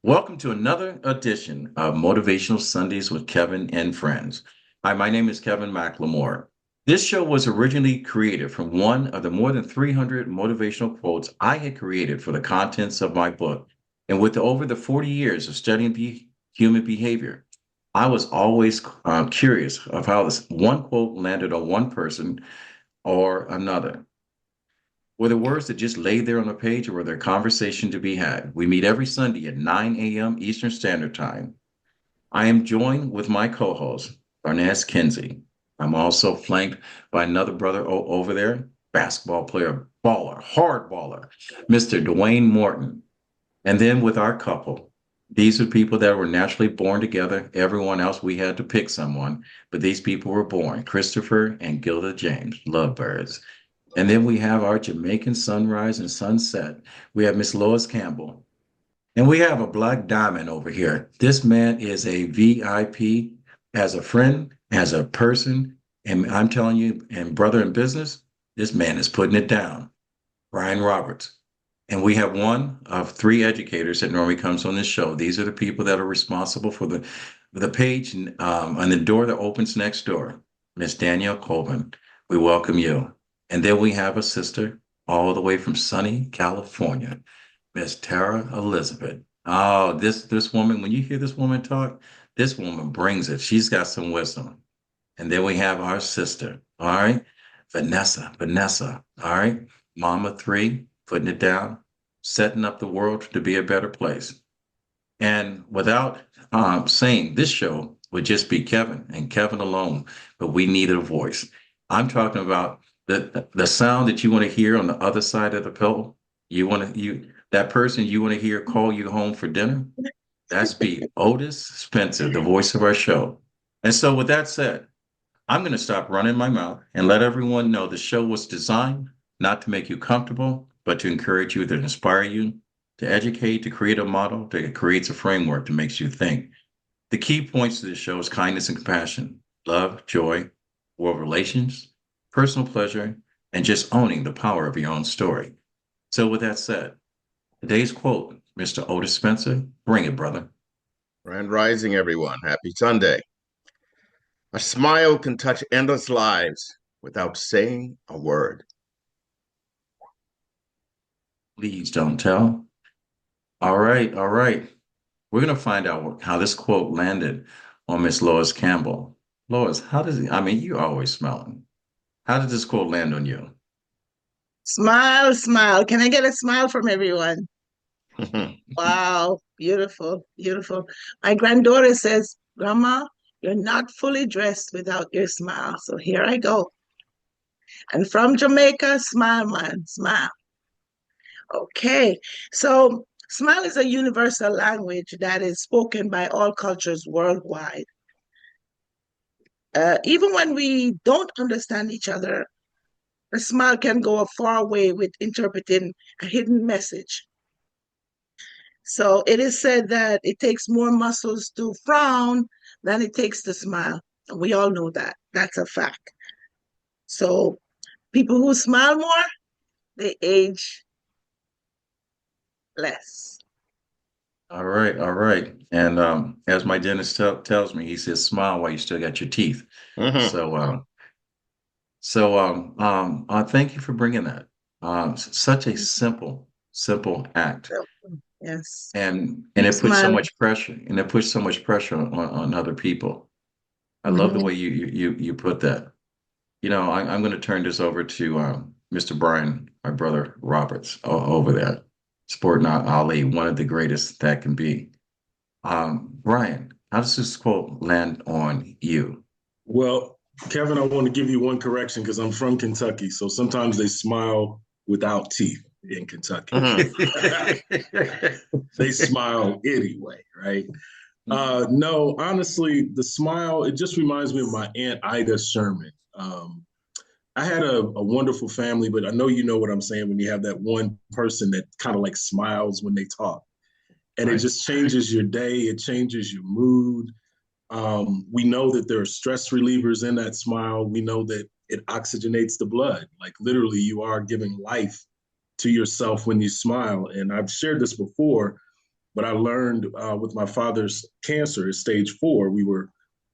Welcome to another edition of Motivational Sundays with Kevin and Friends. Hi, my name is Kevin Mclemore. This show was originally created from one of the more than 300 motivational quotes I had created for the contents of my book. And with over the 40 years of studying human behavior, I was always curious of how this one quote landed on one person or another. Were there words that just laid there on the page, or were there conversation to be had? We meet every Sunday at 9 a.m. Eastern Standard Time. I am joined with my co-host, Barnes Kinsey. I'm also flanked by another brother over there, basketball player, baller, hard baller, Mr. Dwayne Morton. And then with our couple, these are people that were naturally born together. Everyone else, we had to pick someone, but these people were born, Christopher and Gilda James, lovebirds. And then we have our Jamaican sunrise and sunset. We have Miss Lois Campbell. And we have a black diamond over here. This man is a VIP as a friend, as a person. And I'm telling you, and brother in business, this man is putting it down. Brian Roberts. And we have one of three educators that normally comes on this show. These are the people that are responsible for the page and the door that opens next door. Miss Danielle Colvin, we welcome you. And then we have a sister all the way from sunny California, Miss Tara Elizabeth. Oh, this woman, when you hear this woman talk, this woman brings it. She's got some wisdom. And then we have our sister, all right, Vanessa, all right, Mama three, putting it down, setting up the world to be a better place. And without saying, this show would just be Kevin and Kevin alone, but we needed a voice. I'm talking about the sound that you want to hear on the other side of the pillow. That person you want to hear call you home for dinner. That's be Otis Spencer, the voice of our show. And so, with that said, I'm going to stop running my mouth and let everyone know the show was designed not to make you comfortable, but to encourage you, to inspire you, to educate, to create a model that creates a framework that makes you think. The key points to the show is kindness and compassion, love, joy, world relations, personal pleasure, and just owning the power of your own story. So, with that said, today's quote, Mr. Otis Spencer, bring it, brother. Grand Rising, everyone. Happy Sunday. A smile can touch endless lives without saying a word. Please don't tell. All right, all right. We're going to find out how this quote landed on Miss Lois Campbell. Lois, how does it, I mean, you're always smiling. How did this quote land on you? Smile, smile. Can I get a smile from everyone? Wow, beautiful, beautiful. My granddaughter says, Grandma, you're not fully dressed without your smile. So here I go. And from Jamaica, smile, man, smile. Okay, so smile is a universal language that is spoken by all cultures worldwide. Even when we don't understand each other, a smile can go a far way with interpreting a hidden message. So it is said that it takes more muscles to frown than it takes to smile. We all know that. That's a fact. So people who smile more, they age less. All right, all right. And as my dentist tells me, he says, smile while you still got your teeth. Mhm. So, thank you for bringing that. Such a simple act. So, yes. And Keep it puts so smiling. much pressure, and it puts so much pressure on other people. I love the Mhm. way you put that. I'm going to turn this over to Mr. Brian, my brother Roberts, over there, sporting Ali, one of the greatest that can be. Brian, how does this quote land on you? Well, Kevin, I want to give you one correction because I'm from Kentucky. So sometimes they smile without teeth in Kentucky. Mhm. They smile anyway, right? No, honestly, the smile, it just reminds me of my Aunt Ida Sherman. I had a wonderful family, but I know you know what I'm saying when you have that one person that kind of like smiles when they talk. And it Right. just changes your day, it changes your mood. We know that there are stress relievers in that smile. We know that it oxygenates the blood. Like literally, you are giving life to yourself when you smile. And I've shared this before. But I learned with my father's cancer at stage 4, we were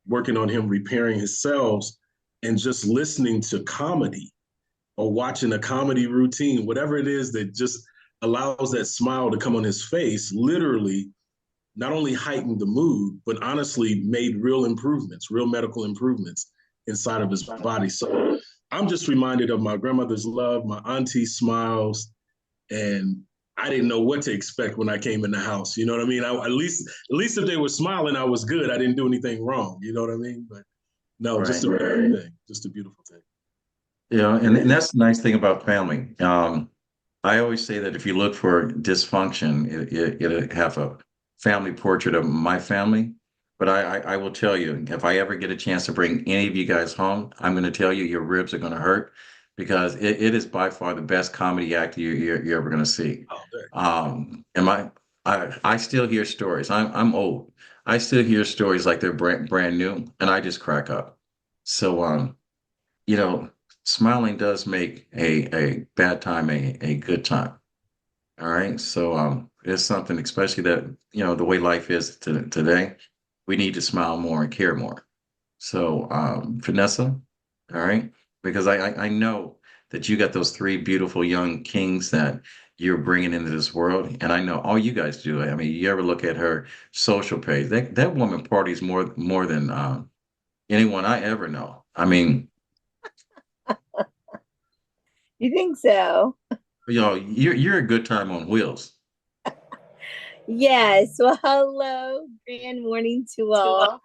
working on him repairing his cells, and just listening to comedy or watching a comedy routine, whatever it is that just allows that smile to come on his face, literally not only heightened the mood, but honestly made real improvements, real medical improvements inside of his body. So I'm just reminded of my grandmother's love, my auntie's smiles, and I didn't know what to expect when I came in the house. You know what I mean? At least if they were smiling, I was good. I didn't do anything wrong. You know what I mean? But no, just a Right. beautiful thing. Just a beautiful thing. Yeah, and that's the nice thing about family. I always say that if you look for dysfunction, it'll have a family portrait of my family. But I will tell you, if I ever get a chance to bring any of you guys home, I'm going to tell you your ribs are going to hurt because it is by far the best comedy act you're ever going to see. Oh, there. And I still hear stories. I'm old. I still hear stories like they're brand new, and I just crack up. So you know, smiling does make a bad time a good time. All right. So it's something, especially that, the way life is today, we need to smile more and care more. So Vanessa, all right, because I know that you got those three beautiful young kings that you're bringing into this world, and I know all you guys do. I mean, you ever look at her social page? That woman parties more than anyone I ever know. I mean, You think so? you're a good time on wheels. Yes. Well, hello. Grand morning to all.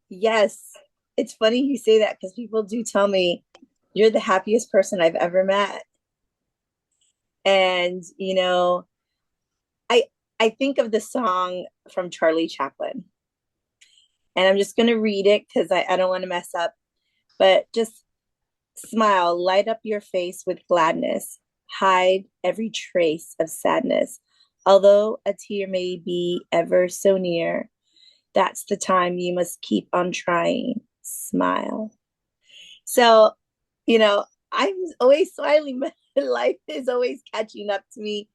Yes, it's funny you say that because people do tell me you're the happiest person I've ever met. And I I think of the song from Charlie Chaplin, and I'm just gonna read it because I don't want to mess up, but just smile, light up your face with gladness, hide every trace of sadness. Although a tear may be ever so near, that's the time you must keep on trying. Smile. So, you know, I'm always smiling, but life is always catching up to me.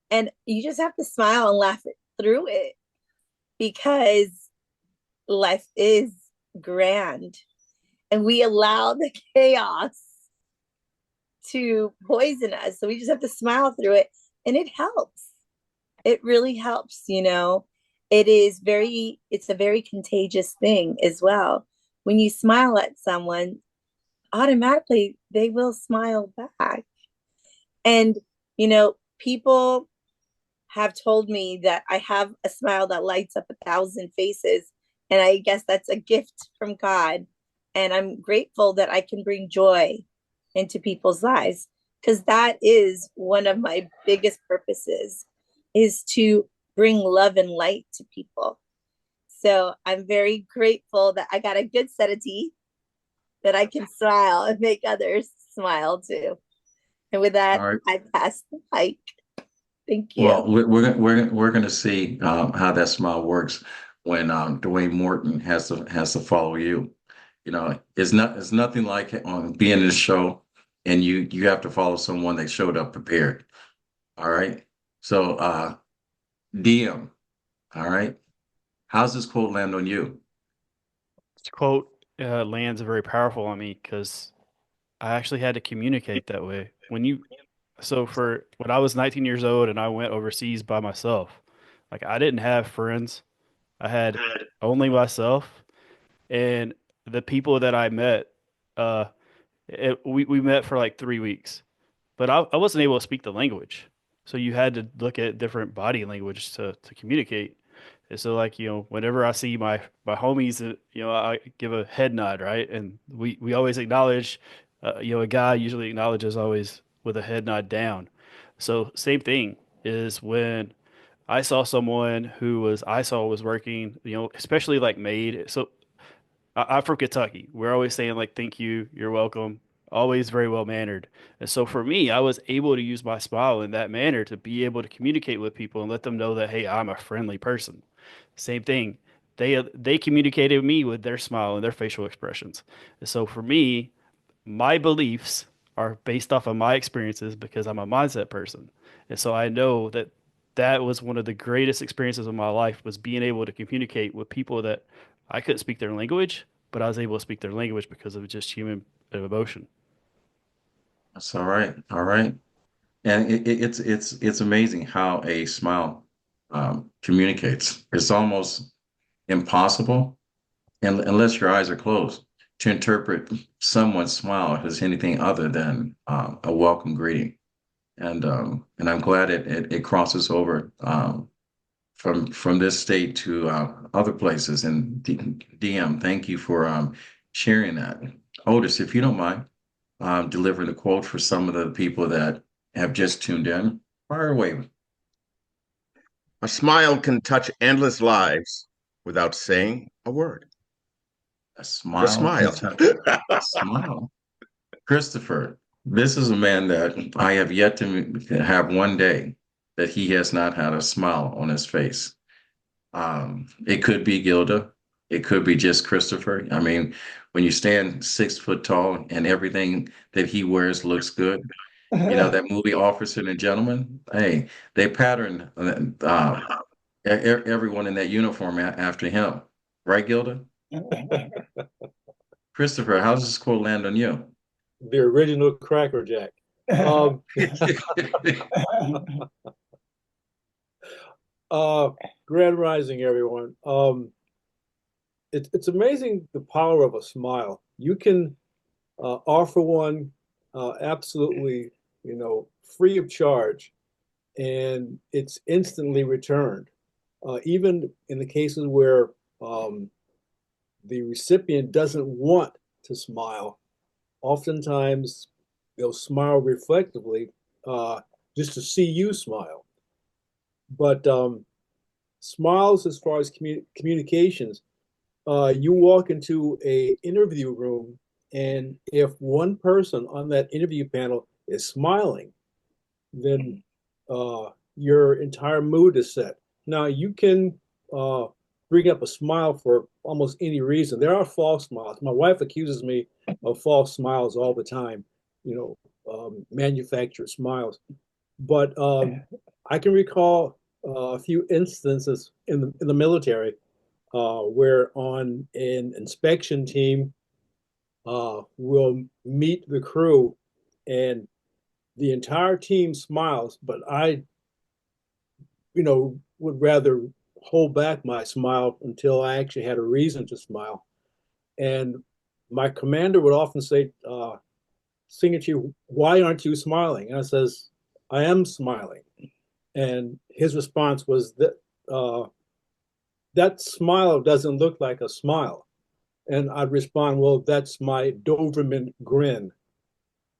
And you just have to smile and laugh through it because life is grand. And we allow the chaos to poison us. So we just have to smile through it. And it helps. It really helps. It's a very contagious thing as well. When you smile at someone, automatically they will smile back. And, people have told me that I have a smile that lights up 1,000 faces. And I guess that's a gift from God. And I'm grateful that I can bring joy into people's lives because that is one of my biggest purposes is to bring love and light to people. So I'm very grateful that I got a good set of teeth that I can smile and make others smile too. And with that, All right. I pass the mic. Thank you. Well, we're going to see how that smile works when Dwayne Morton has to follow you. It's nothing like being in a show and you have to follow someone that showed up prepared. All right. So DM. All right. How's this quote land on you? This quote lands very powerful on me because I actually had to communicate that way. So for when I was 19 years old and I went overseas by myself, like I didn't have friends. I had only myself and the people that I met. Uh, we met for like 3 weeks, but I wasn't able to speak the language. So you had to look at different body language to communicate. And so like, whenever I see my homies, I give a head nod, right? And we always acknowledge, a guy usually acknowledges always with a head nod down. So same thing is when I saw someone I saw was working, especially like maid. So I'm from Kentucky. We're always saying like, thank you, you're welcome, always very well mannered. And so for me, I was able to use my smile in that manner to be able to communicate with people and let them know that, hey, I'm a friendly person. Same thing. They communicated with me with their smile and their facial expressions. And so for me, my beliefs are based off of my experiences because I'm a mindset person. And so I know that that was one of the greatest experiences of my life, was being able to communicate with people that I couldn't speak their language, but I was able to speak their language because of just human emotion. That's all right. All right. And it's amazing how a smile communicates. It's almost impossible, unless your eyes are closed, to interpret someone's smile as anything other than a welcome greeting. And I'm glad it crosses over from this state to other places. And DM, thank you for sharing that. Otis, if you don't mind delivering the quote for some of the people that have just tuned in, fire away. A smile can touch endless lives without saying a word. A Just smile. smile. Smile. Christopher, this is a man that I have yet to have one day that he has not had a smile on his face. It could be Gilda. It could be just Christopher. I mean, when you stand 6 foot tall and everything that he wears looks good, you know, that movie Officer and Gentleman, hey, they patterned everyone in that uniform after him. Right, Gilda? Christopher, how does this quote land on you? The original Cracker Jack. Grand Rising, everyone. It's amazing the power of a smile. You can offer one absolutely, free of charge, and it's instantly returned. Even in the cases where the recipient doesn't want to smile, oftentimes they'll smile reflectively just to see you smile. But smiles, as far as communications, you walk into a interview room, and if one person on that interview panel is smiling, then your entire mood is set. Now you can bring up a smile for almost any reason. There are false smiles. My wife accuses me of false smiles all the time, manufactured smiles. But I can recall a few instances in the military where on an inspection team we'll meet the crew and the entire team smiles, but I, would rather hold back my smile until I actually had a reason to smile. And my commander would often say, Signature, why aren't you smiling? And I says, I am smiling. And his response was that that smile doesn't look like a smile. And I'd respond, well, that's my Doberman grin.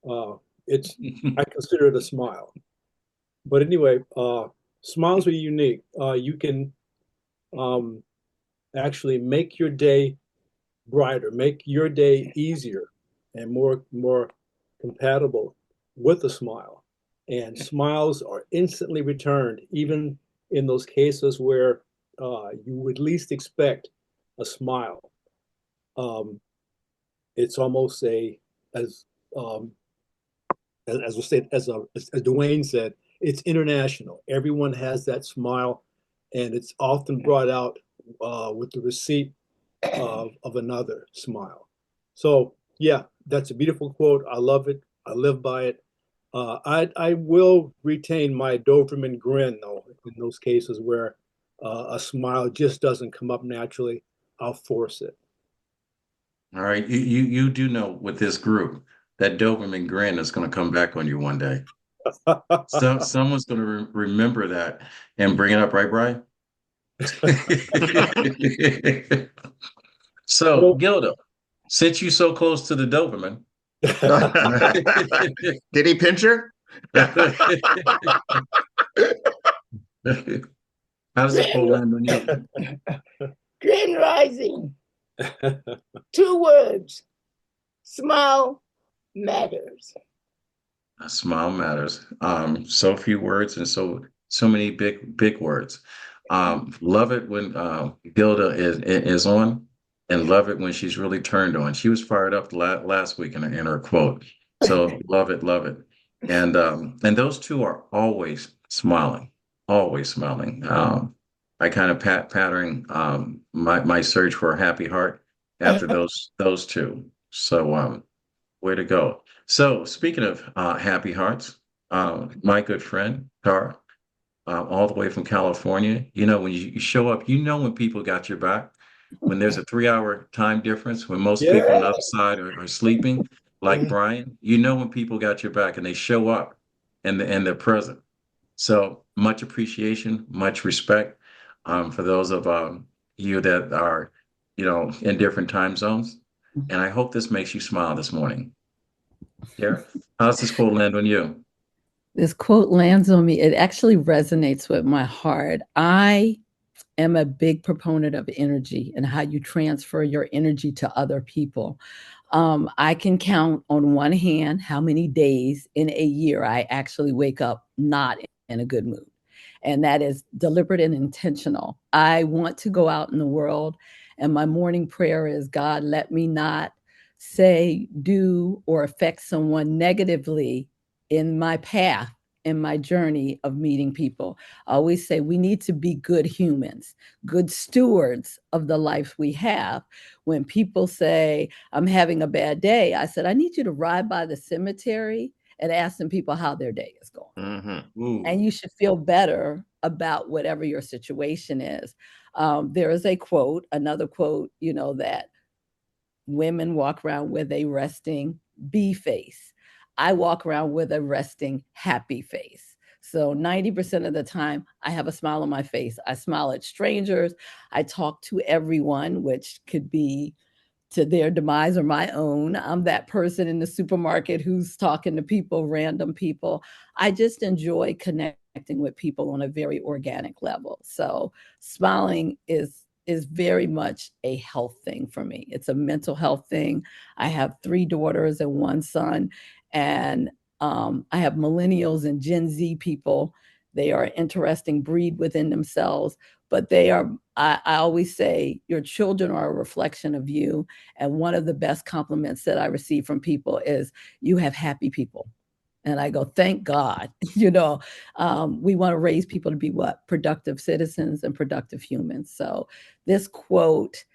I consider it a smile. But anyway, smiles are unique. You can actually make your day brighter, make your day easier and more compatible with a smile. And smiles are instantly returned, even in those cases where you would least expect a smile. It's almost as we said, as Dwayne said, it's international. Everyone has that smile, and it's often brought out with the receipt of another smile. So yeah, that's a beautiful quote. I love it. I live by it. I will retain my Doberman grin though in those cases where a smile just doesn't come up naturally. I'll force it. All right, you do know with this group that Doberman grin is going to come back on you one day. So someone's going to remember that and bring it up, right, Brian? So, Gilda, since you're so close to the Doberman, Did he pinch her? how does it pull land on you? Grand Rising. 2 words. Smile matters. A smile matters. So few words and so many big words. Love it when Gilda is on, and love it when she's really turned on. She was fired up last week in her quote. So love it, love it. And those two are always smiling. always smiling. I kind of pattern my search for a happy heart after those two. So way to go. So speaking of happy hearts, my good friend Tara, all the way from California. You know, when you show up, you know when people got your back. When there's a 3 hour time difference, when most people on the Yeah. other side are sleeping, like Brian, you know when people got your back and they show up and they're present. So much appreciation, much respect for those of you that are, in different time zones. And I hope this makes you smile this morning. Yeah. How's this quote land on you? This quote lands on me. It actually resonates with my heart. I am a big proponent of energy and how you transfer your energy to other people. I can count on one hand how many days in a year I actually wake up not in a good mood. And that is deliberate and intentional. I want to go out in the world, and my morning prayer is God, let me not say, do, or affect someone negatively in my path, in my journey of meeting people. I always say we need to be good humans, good stewards of the life we have. When people say, I'm having a bad day, I said, I need you to ride by the cemetery and ask some people how their day is going. Mm-hmm. And you should feel better about whatever your situation is. There is a quote, another quote, that women walk around with a resting bee face. I walk around with a resting happy face. So 90% of the time, I have a smile on my face. I smile at strangers. I talk to everyone, which could be to their demise or my own. I'm that person in the supermarket who's talking to people, random people. I just enjoy connecting with people on a very organic level. So smiling is very much a health thing for me. It's a mental health thing. I have 3 daughters and 1 son, and I have millennials and Gen Z people. They are an interesting breed within themselves, but they are, I always say, your children are a reflection of you. And one of the best compliments that I receive from people is, you have happy people. And I go, thank God. We want to raise people to be what? Productive citizens and productive humans. So this quote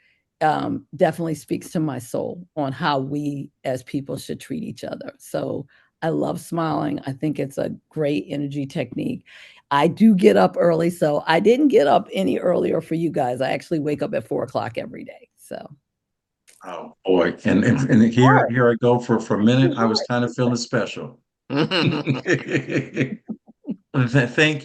definitely speaks to my soul on how we as people should treat each other. So I love smiling. I think it's a great energy technique. I do get up early, so I didn't get up any earlier for you guys. I actually wake up at 4 o'clock every day. So Oh boy. And here I go for a minute. I was kind of feeling special. Thank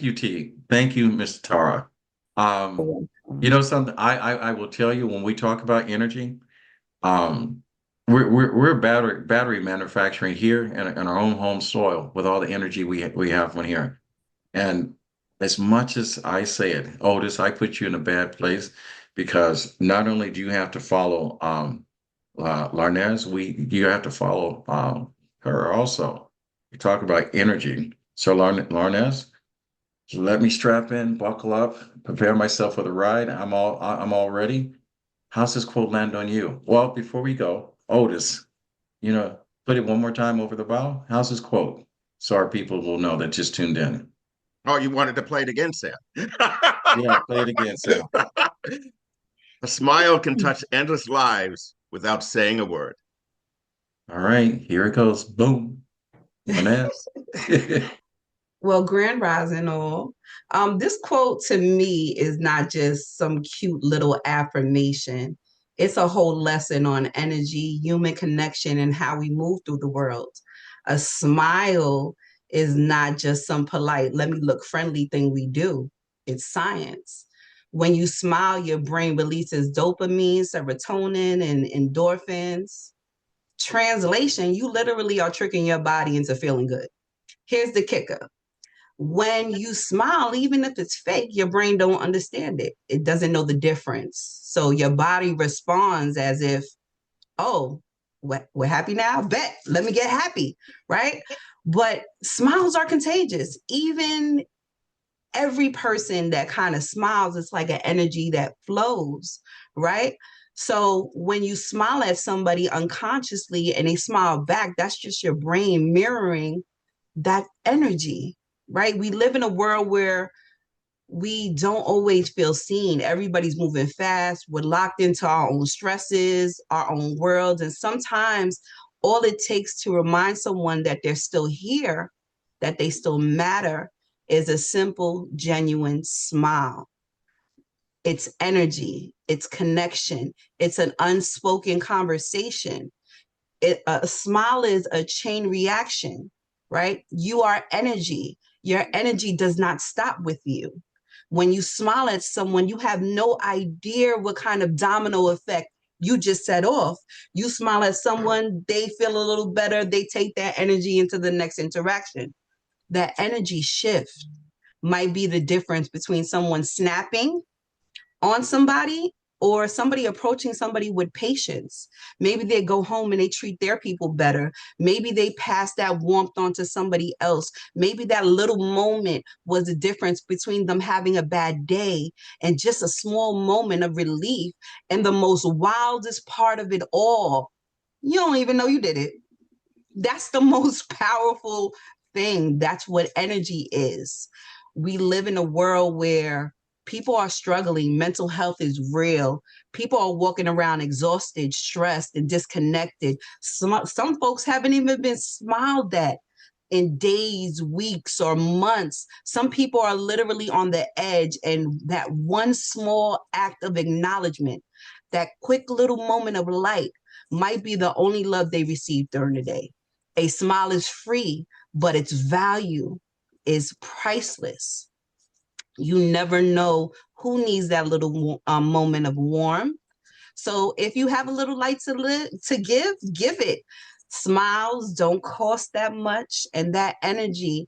you, T. Thank you, Miss Tara. You know something, I will tell you when we talk about energy, um, we're battery manufacturing here in our own home soil with all the energy we have from here. And as much as I say it, Otis, I put you in a bad place because not only do you have to follow Larnez, you have to follow her also. You talk about energy. So Larnez, let me strap in, buckle up, prepare myself for the ride. I'm all ready. How's this quote land on you? Well, before we go, Otis, put it one more time over the bow. How's this quote? So our people will know that just tuned in. Oh, you wanted to play it again, Sam? Yeah, play it again, Sam. A smile can touch endless lives without saying a word. All right, here it goes. Boom. Vanessa. Well, Grand Rising all. This quote to me is not just some cute little affirmation. It's a whole lesson on energy, human connection, and how we move through the world. A smile is not just some polite, let me look friendly thing we do. It's science. When you smile, your brain releases dopamine, serotonin, and endorphins. Translation, you literally are tricking your body into feeling good. Here's the kicker. When you smile, even if it's fake, your brain don't understand it. It doesn't know the difference. So your body responds as if, oh, we're happy now? Bet, let me get happy, right? But smiles are contagious. Even every person that kind of smiles, it's like an energy that flows, right? So when you smile at somebody unconsciously and they smile back, that's just your brain mirroring that energy, right? We live in a world where we don't always feel seen. Everybody's moving fast. We're locked into our own stresses, our own worlds. And sometimes all it takes to remind someone that they're still here, that they still matter, is a simple, genuine smile. It's energy, it's connection, it's an unspoken conversation. A smile is a chain reaction, right? You are energy. Your energy does not stop with you. When you smile at someone, you have no idea what kind of domino effect you just set off. You smile at someone, they feel a little better, they take that energy into the next interaction. That energy shift might be the difference between someone snapping on somebody or somebody approaching somebody with patience. Maybe they go home and they treat their people better. Maybe they pass that warmth on to somebody else. Maybe that little moment was the difference between them having a bad day and just a small moment of relief. And the most wildest part of it all, you don't even know you did it. That's the most powerful thing. That's what energy is. We live in a world where people are struggling. Mental health is real. People are walking around exhausted, stressed, and disconnected. Some folks haven't even been smiled at in days, weeks, or months. Some people are literally on the edge, and that one small act of acknowledgement, that quick little moment of light, might be the only love they receive during the day. A smile is free, but its value is priceless. You never know who needs that little moment of warmth. So if you have a little light to give it. Smiles don't cost that much, and that energy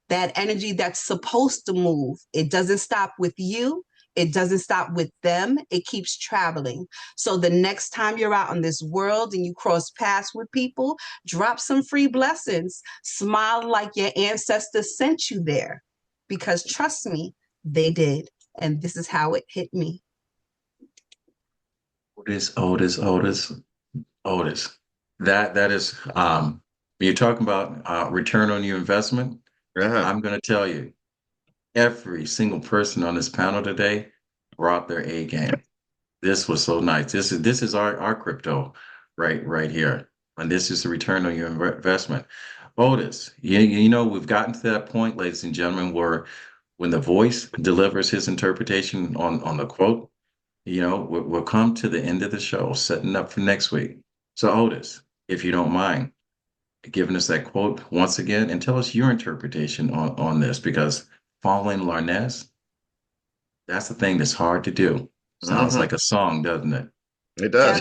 that's supposed to move, it doesn't stop with you. It doesn't stop with them. It keeps traveling. So the next time you're out in this world and you cross paths with people, drop some free blessings. Smile like your ancestors sent you there. Because trust me, they did. And this is how it hit me. Otis. That is you're talking about return on your investment. I'm going to tell you, every single person on this panel today brought their A game. This was so nice. This is our crypto right here, and this is the return on your investment. Otis, you know we've gotten to that point, ladies and gentlemen, where when the voice delivers his interpretation on the quote, we'll come to the end of the show, setting up for next week. So Otis, if you don't mind giving us that quote once again and tell us your interpretation on this, because following Larnez, that's the thing that's hard to do. Sounds like a song, doesn't it? It does.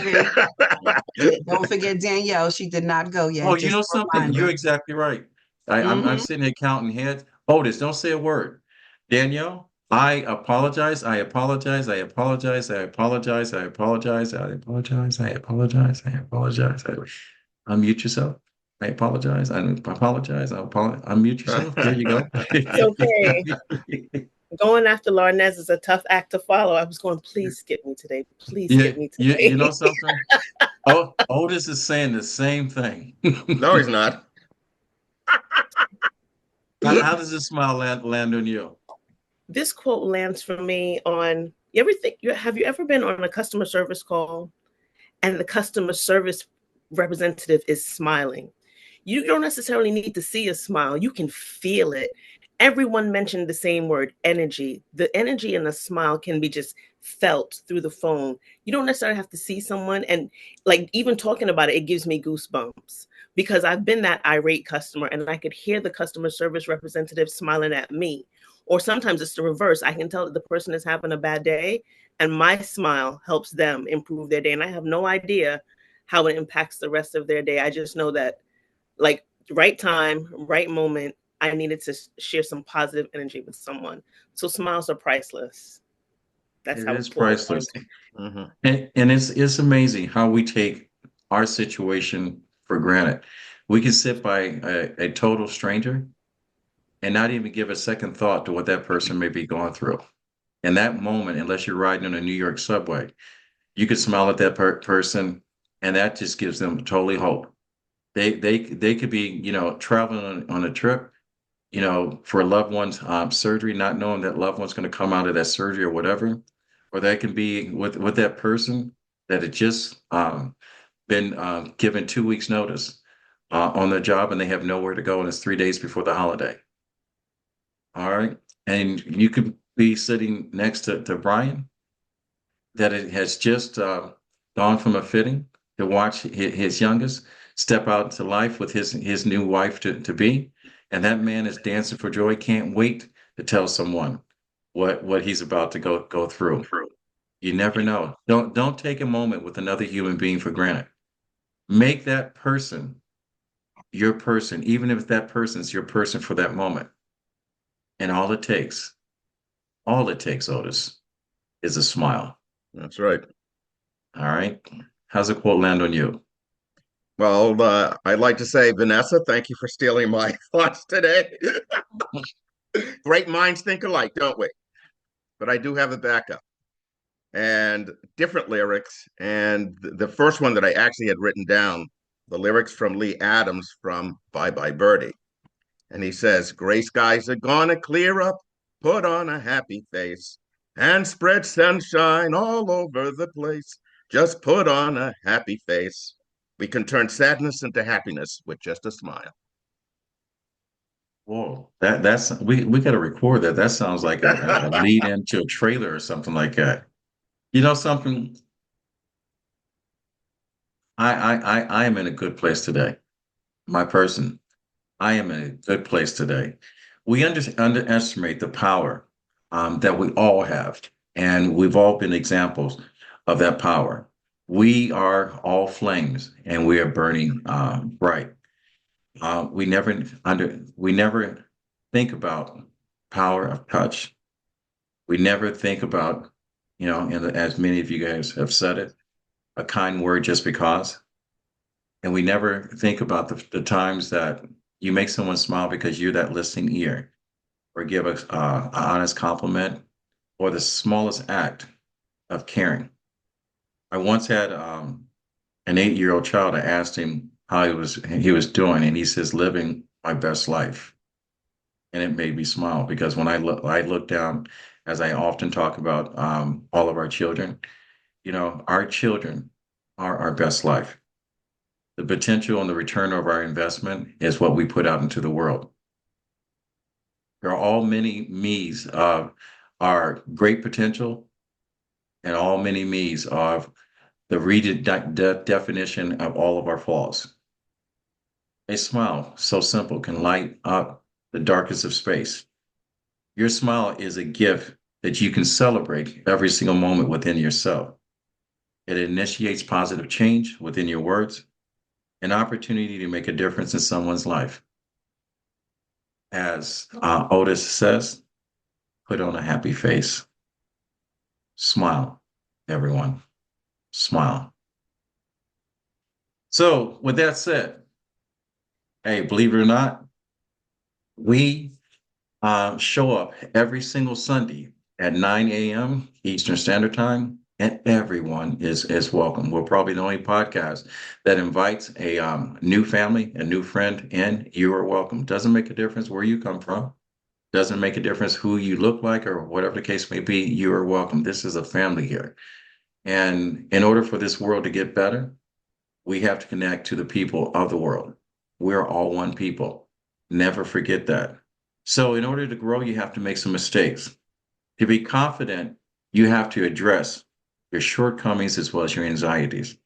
Don't forget Danielle. She did not go yet. Oh, you know something? You're exactly right. I'm sitting here counting heads. Otis, don't say a word. Danielle, I apologize. I apologize. I apologize. I apologize. I apologize. I apologize. I apologize. I apologize. Unmute yourself. I apologize. I apologize. Unmute yourself. There you go. It's okay. Going after Larnez is a tough act to follow. I was going, please skip me today. Please skip me today. You know something? Otis is saying the same thing. No, he's not. How does this smile land on you? This quote lands for me on, have you ever been on a customer service call and the customer service representative is smiling? You don't necessarily need to see a smile. You can feel it. Everyone mentioned the same word, energy. The energy in a smile can be just felt through the phone. You don't necessarily have to see someone. And like even talking about it, it gives me goosebumps because I've been that irate customer and I could hear the customer service representative smiling at me. Or sometimes it's the reverse. I can tell that the person is having a bad day and my smile helps them improve their day. And I have no idea how it impacts the rest of their day. I just know that like right time, right moment, I needed to share some positive energy with someone. So smiles are priceless. That's how it's priceless. And it's amazing how we take our situation for granted. We can sit by a total stranger and not even give a second thought to what that person may be going through. In that moment, unless you're riding on a New York subway, you could smile at that person, and that just gives them totally hope. They could be, traveling on a trip, for a loved one's surgery, not knowing that loved one's going to come out of that surgery or whatever, or that can be with that person that had just been given 2 weeks notice on their job and they have nowhere to go and it's 3 days before the holiday. All right. And you could be sitting next to Brian that it has just gone from a fitting to watch his youngest step out into life with his new wife to be. And that man is dancing for joy, can't wait to tell someone what he's about to go through. You never know. Don't take a moment with another human being for granted. Make that person your person, even if that person's your person for that moment. And all it takes, Otis, is a smile. That's right. All right. How's the quote land on you? Well, I'd like to say, Vanessa, thank you for stealing my thoughts today. Great minds think alike, don't we? But I do have a backup and different lyrics. And the first one that I actually had written down, the lyrics from Lee Adams from Bye Bye Birdie. And he says, gray skies are gonna clear up, put on a happy face, and spread sunshine all over the place. Just put on a happy face. We can turn sadness into happiness with just a smile. Whoa, that's we got to record that. That sounds like a lead into a trailer or something like that. You know something? I am in a good place today. My person, I am in a good place today. We underestimate the power that we all have, and we've all been examples of that power. We are all flames, and we are burning bright. We never think about power of touch. We never think about, and as many of you guys have said it, a kind word just because. And we never think about the times that you make someone smile because you're that listening ear, or give an honest compliment, or the smallest act of caring. I once had an 8-year-old child. I asked him how he was doing, and he says, "Living my best life." And it made me smile because when I look down, as I often talk about all of our children, our children are our best life. The potential and the return of our investment is what we put out into the world. There are all many me's of our great potential and all many me's of the definition of all of our flaws. A smile, so simple, can light up the darkest of space. Your smile is a gift that you can celebrate every single moment within yourself. It initiates positive change within your words, an opportunity to make a difference in someone's life. As Otis says, put on a happy face. Smile, everyone. Smile. So, with that said, hey, believe it or not, we show up every single Sunday at 9 a.m. Eastern Standard Time, and everyone is welcome. We're probably the only podcast that invites a new family, a new friend, and you are welcome. Doesn't make a difference where you come from. Doesn't make a difference who you look like or whatever the case may be. You are welcome. This is a family here. And in order for this world to get better, we have to connect to the people of the world. We're all one people. Never forget that. So in order to grow, you have to make some mistakes. To be confident, you have to address your shortcomings as well as your anxieties.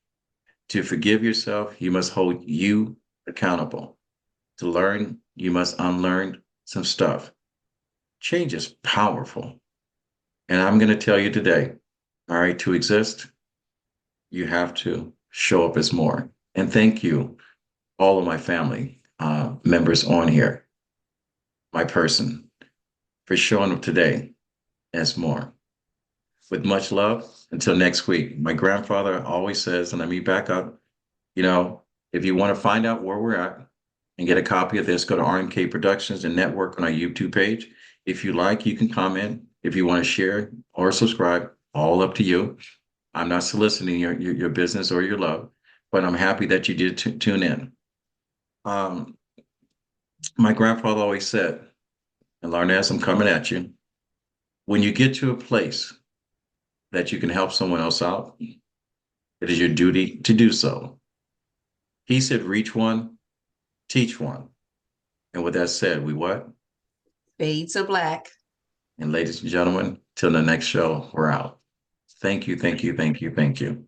To forgive yourself, you must hold you accountable. To learn, you must unlearn some stuff. Change is powerful. And I'm going to tell you today, all right, to exist, you have to show up as more. And thank you, all of my family members on here, my person, for showing up today as more. With much love, until next week. My grandfather always says, and let me back up, if you want to find out where we're at and get a copy of this, go to RMK Productions and network on our YouTube page. If you like, you can comment. If you want to share or subscribe, all up to you. I'm not soliciting your business or your love, but I'm happy that you did tune in. My grandfather always said, and Larnez, I'm coming at you. When you get to a place that you can help someone else out, it is your duty to do so. He said, reach one, teach one. And with that said, we what? Fade to black. And ladies and gentlemen, till the next show, we're out. Thank you, thank you, thank you, thank you.